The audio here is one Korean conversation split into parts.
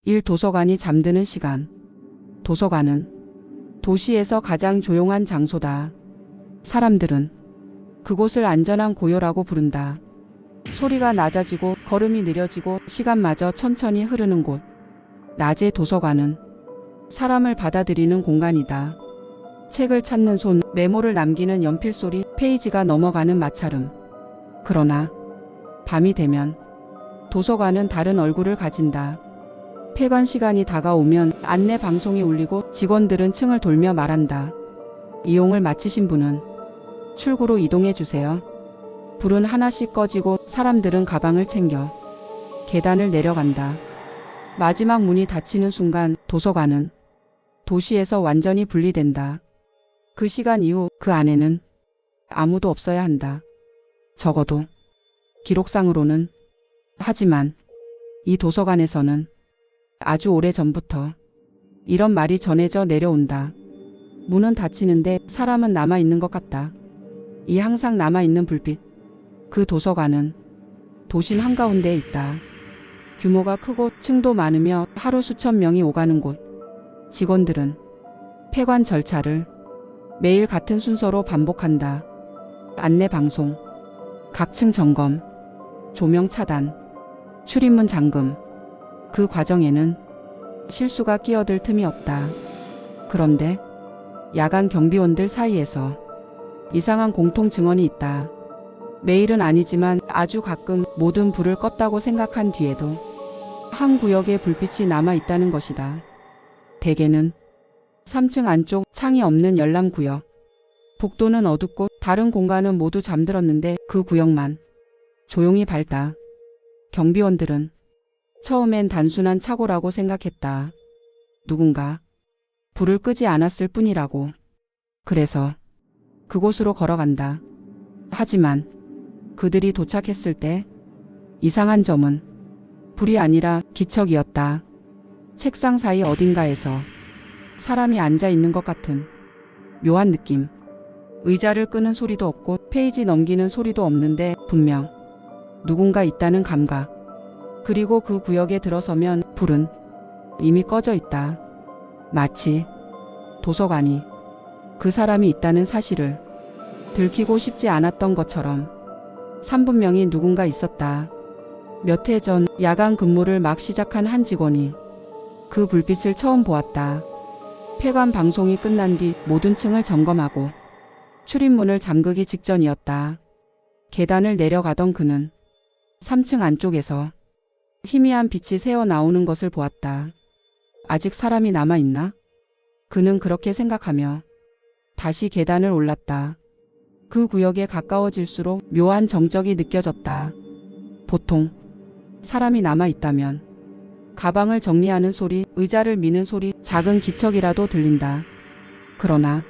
1. 도서관이 잠드는 시간. 도서관은 도시에서 가장 조용한 장소다. 사람들은 그곳을 안전한 고요라고 부른다. 소리가 낮아지고 걸음이 느려지고 시간마저 천천히 흐르는 곳. 낮의 도서관은 사람을 받아들이는 공간이다. 책을 찾는 손, 메모를 남기는 연필 소리, 페이지가 넘어가는 마찰음. 그러나 밤이 되면 도서관은 다른 얼굴을 가진다. 폐관 시간이 다가오면 안내 방송이 울리고 직원들은 층을 돌며 말한다. 이용을 마치신 분은 출구로 이동해 주세요. 불은 하나씩 꺼지고 사람들은 가방을 챙겨 계단을 내려간다. 마지막 문이 닫히는 순간 도서관은 도시에서 완전히 분리된다. 그 시간 이후 그 안에는 아무도 없어야 한다. 적어도 기록상으로는. 하지만 이 도서관에서는 아주 오래 전부터 이런 말이 전해져 내려온다. 문은 닫히는데 사람은 남아있는 것 같다. 이 항상 남아있는 불빛. 그 도서관은 도심 한가운데에 있다. 규모가 크고 층도 많으며 하루 수천 명이 오가는 곳. 직원들은 폐관 절차를 매일 같은 순서로 반복한다. 안내 방송, 각 층 점검, 조명 차단, 출입문 잠금. 그 과정에는 실수가 끼어들 틈이 없다. 그런데 야간 경비원들 사이에서 이상한 공통 증언이 있다. 매일은 아니지만 아주 가끔 모든 불을 껐다고 생각한 뒤에도 한 구역에 불빛이 남아 있다는 것이다. 대개는 3층 안쪽 창이 없는 열람구역. 복도는 어둡고 다른 공간은 모두 잠들었는데 그 구역만 조용히 밝다. 경비원들은 처음엔 단순한 착오라고 생각했다. 누군가 불을 끄지 않았을 뿐이라고. 그래서 그곳으로 걸어간다. 하지만 그들이 도착했을 때 이상한 점은 불이 아니라 기척이었다. 책상 사이 어딘가에서 사람이 앉아 있는 것 같은 묘한 느낌. 의자를 끄는 소리도 없고 페이지 넘기는 소리도 없는데 분명 누군가 있다는 감각. 그리고 그 구역에 들어서면 불은 이미 꺼져 있다. 마치 도서관이 그 사람이 있다는 사실을 들키고 싶지 않았던 것처럼. 3분명히 누군가 있었다. 몇 해 전 야간 근무를 막 시작한 한 직원이 그 불빛을 처음 보았다. 폐관 방송이 끝난 뒤 모든 층을 점검하고 출입문을 잠그기 직전이었다. 계단을 내려가던 그는 3층 안쪽에서 희미한 빛이 새어 나오는 것을 보았다. 아직 사람이 남아있나? 그는 그렇게 생각하며 다시 계단을 올랐다. 그 구역에 가까워질수록 묘한 정적이 느껴졌다. 보통 사람이 남아있다면 가방을 정리하는 소리, 의자를 미는 소리, 작은 기척이라도 들린다. 그러나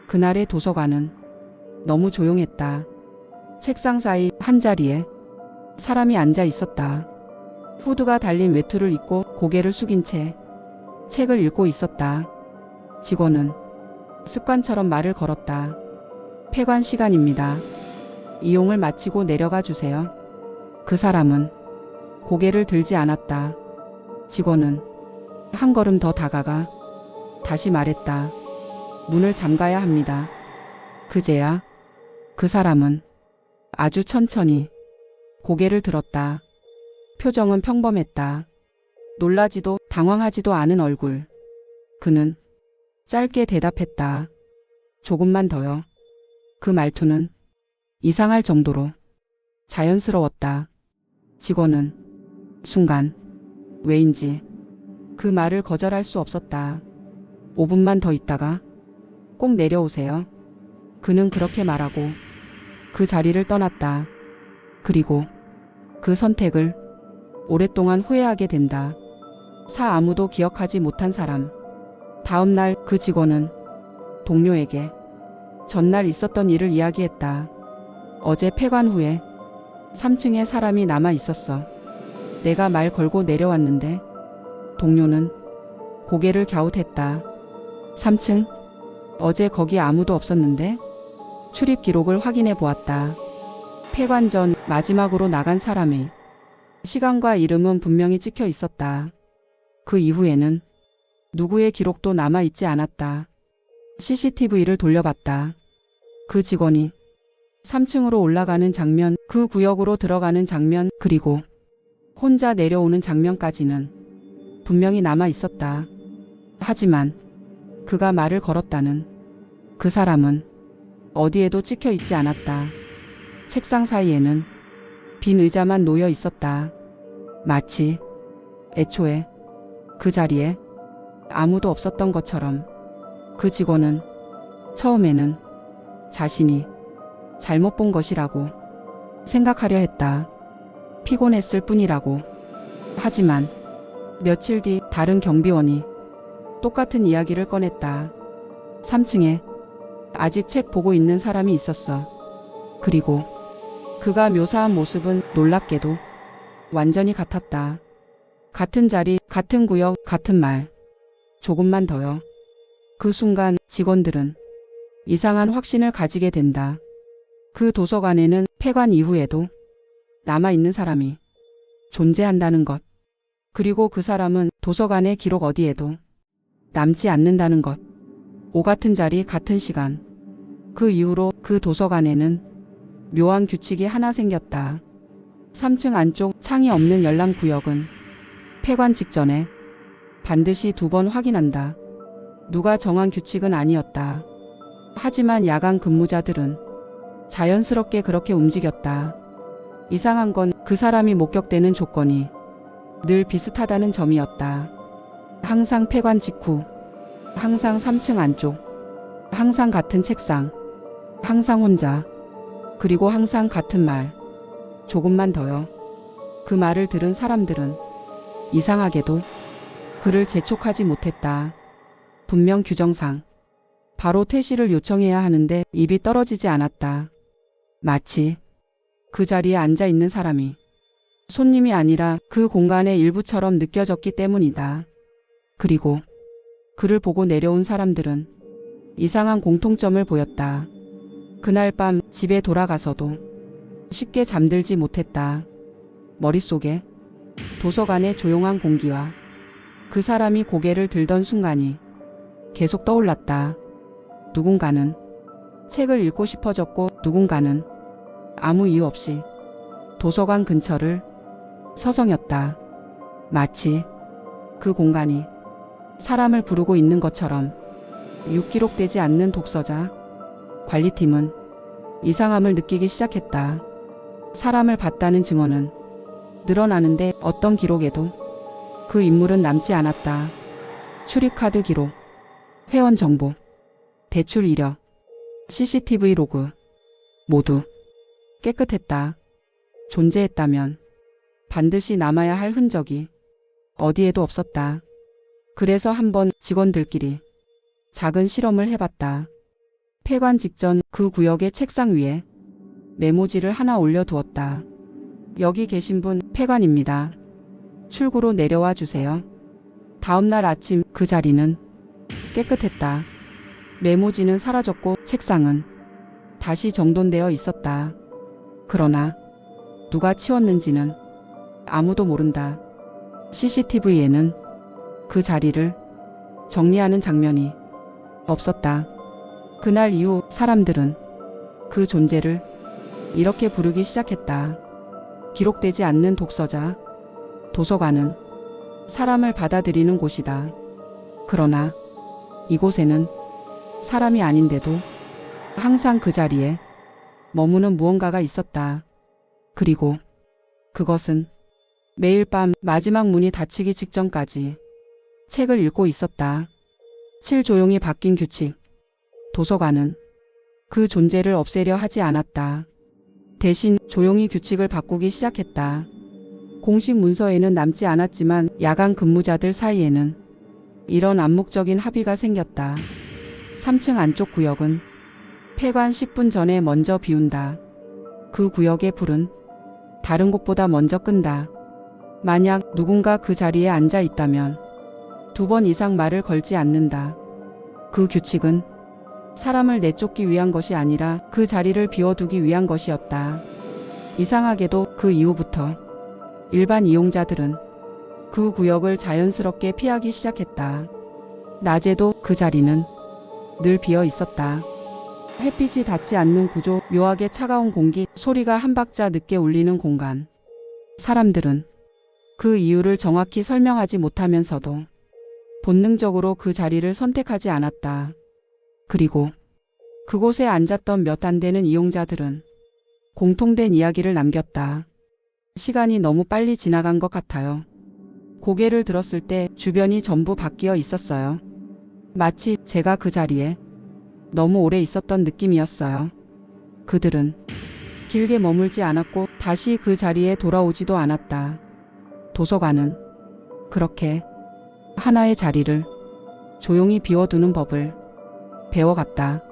그날의 도서관은 너무 조용했다. 책상 사이 한자리에 사람이 앉아 있었다. 후드가 달린 외투를 입고 고개를 숙인 채 책을 읽고 있었다. 직원은 습관처럼 말을 걸었다. 폐관 시간입니다. 이용을 마치고 내려가 주세요. 그 사람은 고개를 들지 않았다. 직원은 한 걸음 더 다가가 다시 말했다. 문을 잠가야 합니다. 그제야 그 사람은 아주 천천히 고개를 들었다. 표정은 평범했다. 놀라지도 당황하지도 않은 얼굴. 그는 짧게 대답했다. 조금만 더요. 그 말투는 이상할 정도로 자연스러웠다. 직원은 순간 왜인지 그 말을 거절할 수 없었다. 5분만 더 있다가 꼭 내려오세요. 그는 그렇게 말하고 그 자리를 떠났다. 그리고 그 선택을 오랫동안 후회하게 된다. 아무도 기억하지 못한 사람. 다음 날 그 직원은 동료에게 전날 있었던 일을 이야기했다. 어제 폐관 후에 3층에 사람이 남아 있었어. 내가 말 걸고 내려왔는데. 동료는 고개를 갸웃했다. 3층? 어제 거기 아무도 없었는데? 출입 기록을 확인해 보았다. 폐관 전 마지막으로 나간 사람의 시간과 이름은 분명히 찍혀 있었다. 그 이후에는 누구의 기록도 남아있지 않았다. CCTV를 돌려봤다. 그 직원이 3층으로 올라가는 장면, 그 구역으로 들어가는 장면, 그리고 혼자 내려오는 장면까지는 분명히 남아 있었다. 하지만 그가 말을 걸었다는 그 사람은 어디에도 찍혀 있지 않았다. 책상 사이에는 빈 의자만 놓여 있었다. 마치 애초에 그 자리에 아무도 없었던 것처럼. 그 직원은 처음에는 자신이 잘못 본 것이라고 생각하려 했다. 피곤했을 뿐이라고. 하지만 며칠 뒤 다른 경비원이 똑같은 이야기를 꺼냈다. 3층에 아직 책 보고 있는 사람이 있었어. 그리고 그가 묘사한 모습은 놀랍게도 완전히 같았다. 같은 자리, 같은 구역, 같은 말. 조금만 더요. 그 순간 직원들은 이상한 확신을 가지게 된다. 그 도서관에는 폐관 이후에도 남아있는 사람이 존재한다는 것. 그리고 그 사람은 도서관의 기록 어디에도 남지 않는다는 것. 오 같은 자리, 같은 시간. 그 이후로 그 도서관에는 묘한 규칙이 하나 생겼다. 3층 안쪽 창이 없는 열람 구역은 폐관 직전에 반드시 2번 확인한다. 누가 정한 규칙은 아니었다. 하지만 야간 근무자들은 자연스럽게 그렇게 움직였다. 이상한 건 그 사람이 목격되는 조건이 늘 비슷하다는 점이었다. 항상 폐관 직후, 항상 3층 안쪽, 항상 같은 책상, 항상 혼자, 그리고 항상 같은 말. 조금만 더요. 그 말을 들은 사람들은 이상하게도 그를 재촉하지 못했다. 분명 규정상 바로 퇴실을 요청해야 하는데 입이 떨어지지 않았다. 마치 그 자리에 앉아 있는 사람이 손님이 아니라 그 공간의 일부처럼 느껴졌기 때문이다. 그리고 그를 보고 내려온 사람들은 이상한 공통점을 보였다. 그날 밤 집에 돌아가서도 쉽게 잠들지 못했다. 머릿속에 도서관의 조용한 공기와 그 사람이 고개를 들던 순간이 계속 떠올랐다. 누군가는 책을 읽고 싶어졌고 누군가는 아무 이유 없이 도서관 근처를 서성였다. 마치 그 공간이 사람을 부르고 있는 것처럼. 육기록되지 않는 독서자 관리팀은 이상함을 느끼기 시작했다. 사람을 봤다는 증언은 늘어나는데 어떤 기록에도 그 인물은 남지 않았다. 출입카드 기록, 회원 정보, 대출 이력, CCTV 로그 모두 깨끗했다. 존재했다면 반드시 남아야 할 흔적이 어디에도 없었다. 그래서 한번 직원들끼리 작은 실험을 해봤다. 폐관 직전 그 구역의 책상 위에 메모지를 하나 올려두었다. 여기 계신 분 폐관입니다. 출구로 내려와 주세요. 다음날 아침 그 자리는 깨끗했다. 메모지는 사라졌고 책상은 다시 정돈되어 있었다. 그러나 누가 치웠는지는 아무도 모른다. CCTV에는 그 자리를 정리하는 장면이 없었다. 그날 이후 사람들은 그 존재를 이렇게 부르기 시작했다. 기록되지 않는 독서자. 도서관은 사람을 받아들이는 곳이다. 그러나 이곳에는 사람이 아닌데도 항상 그 자리에 머무는 무언가가 있었다. 그리고 그것은 매일 밤 마지막 문이 닫히기 직전까지 책을 읽고 있었다. 7 조용히 바뀐 규칙. 도서관은 그 존재를 없애려 하지 않았다. 대신 조용히 규칙을 바꾸기 시작했다. 공식 문서에는 남지 않았지만 야간 근무자들 사이에는 이런 암묵적인 합의가 생겼다. 3층 안쪽 구역은 폐관 10분 전에 먼저 비운다. 그 구역의 불은 다른 곳보다 먼저 끈다. 만약 누군가 그 자리에 앉아 있다면 2번 이상 말을 걸지 않는다. 그 규칙은 사람을 내쫓기 위한 것이 아니라 그 자리를 비워두기 위한 것이었다. 이상하게도 그 이후부터 일반 이용자들은 그 구역을 자연스럽게 피하기 시작했다. 낮에도 그 자리는 늘 비어 있었다. 햇빛이 닿지 않는 구조, 묘하게 차가운 공기, 소리가 한 박자 늦게 울리는 공간. 사람들은 그 이유를 정확히 설명하지 못하면서도 본능적으로 그 자리를 선택하지 않았다. 그리고 그곳에 앉았던 몇 안 되는 이용자들은 공통된 이야기를 남겼다. 시간이 너무 빨리 지나간 것 같아요. 고개를 들었을 때 주변이 전부 바뀌어 있었어요. 마치 제가 그 자리에 너무 오래 있었던 느낌이었어요. 그들은 길게 머물지 않았고 다시 그 자리에 돌아오지도 않았다. 도서관은 그렇게 하나의 자리를 조용히 비워두는 법을 배워갔다.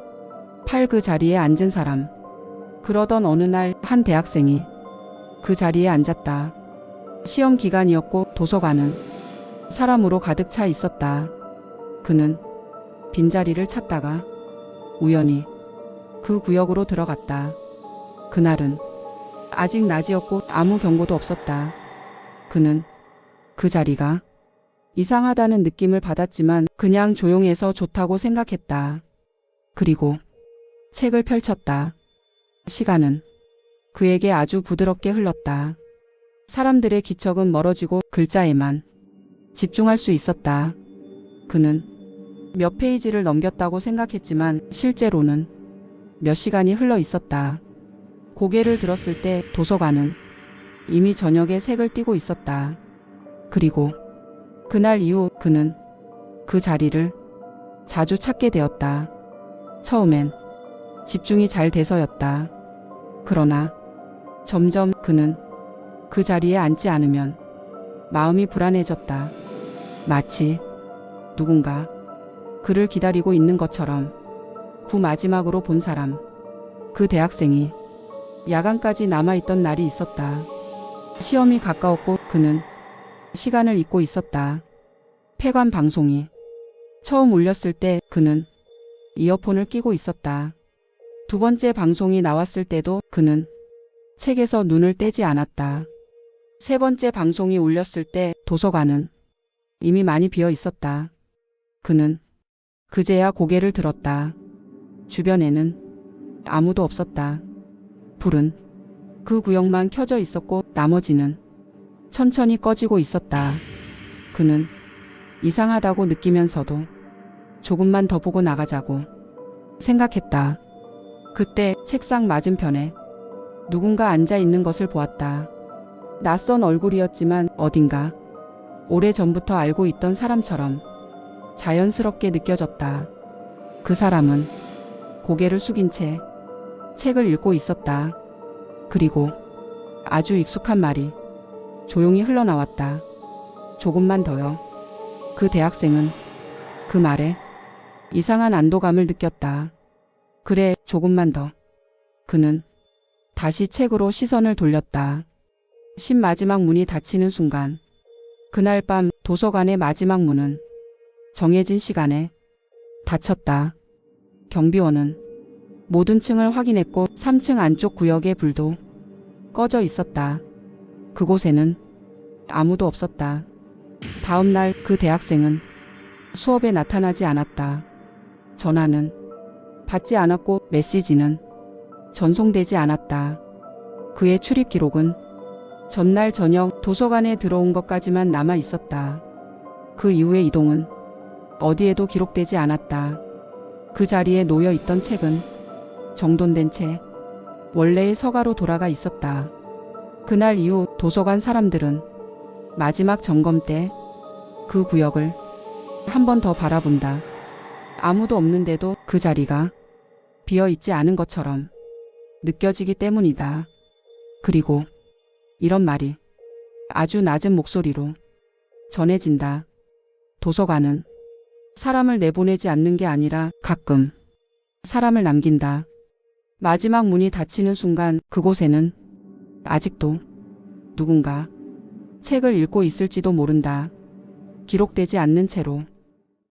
그 자리에 앉은 사람. 그러던 어느 날 한 대학생이 그 자리에 앉았다. 시험 기간이었고 도서관은 사람으로 가득 차 있었다. 그는 빈자리를 찾다가 우연히 그 구역으로 들어갔다. 그날은 아직 낮이었고 아무 경고도 없었다. 그는 그 자리가 이상하다는 느낌을 받았지만 그냥 조용해서 좋다고 생각했다. 그리고 책을 펼쳤다. 시간은 그에게 아주 부드럽게 흘렀다. 사람들의 기척은 멀어지고 글자에만 집중할 수 있었다. 그는 몇 페이지를 넘겼다고 생각했지만 실제로는 몇 시간이 흘러 있었다. 고개를 들었을 때 도서관은 이미 저녁에 색을 띠고 있었다. 그리고 그날 이후 그는 그 자리를 자주 찾게 되었다. 처음엔 집중이 잘 돼서였다. 그러나 점점 그는 그 자리에 앉지 않으면 마음이 불안해졌다. 마치 누군가 그를 기다리고 있는 것처럼. 마지막으로 본 사람. 그 대학생이 야간까지 남아있던 날이 있었다. 시험이 가까웠고 그는 시간을 잊고 있었다. 폐관 방송이 처음 울렸을 때 그는 이어폰을 끼고 있었다. 두 번째 방송이 나왔을 때도 그는 책에서 눈을 떼지 않았다. 세 번째 방송이 울렸을 때 도서관은 이미 많이 비어 있었다. 그는 그제야 고개를 들었다. 주변에는 아무도 없었다. 불은 그 구역만 켜져 있었고 나머지는 천천히 꺼지고 있었다. 그는 이상하다고 느끼면서도 조금만 더 보고 나가자고 생각했다. 그때 책상 맞은편에 누군가 앉아 있는 것을 보았다. 낯선 얼굴이었지만 어딘가 오래전부터 알고 있던 사람처럼 자연스럽게 느껴졌다. 그 사람은 고개를 숙인 채 책을 읽고 있었다. 그리고 아주 익숙한 말이 조용히 흘러나왔다. 조금만 더요. 그 대학생은 그 말에 이상한 안도감을 느꼈다. 그래, 조금만 더. 그는 다시 책으로 시선을 돌렸다. 마지막 문이 닫히는 순간 그날 밤 도서관의 마지막 문은 정해진 시간에 닫혔다. 경비원은 모든 층을 확인했고 3층 안쪽 구역의 불도 꺼져 있었다. 그곳에는 아무도 없었다. 다음 날 그 대학생은 수업에 나타나지 않았다. 전화는 받지 않았고 메시지는 전송되지 않았다. 그의 출입 기록은 전날 저녁 도서관에 들어온 것까지만 남아 있었다. 그 이후의 이동은 어디에도 기록되지 않았다. 그 자리에 놓여 있던 책은 정돈된 채 원래의 서가로 돌아가 있었다. 그날 이후 도서관 사람들은 마지막 점검 때 그 구역을 한 번 더 바라본다. 아무도 없는데도 그 자리가 비어 있지 않은 것처럼 느껴지기 때문이다. 그리고 이런 말이 아주 낮은 목소리로 전해진다. 도서관은 사람을 내보내지 않는 게 아니라 가끔 사람을 남긴다. 마지막 문이 닫히는 순간 그곳에는 아직도 누군가 책을 읽고 있을지도 모른다. 기록되지 않는 채로.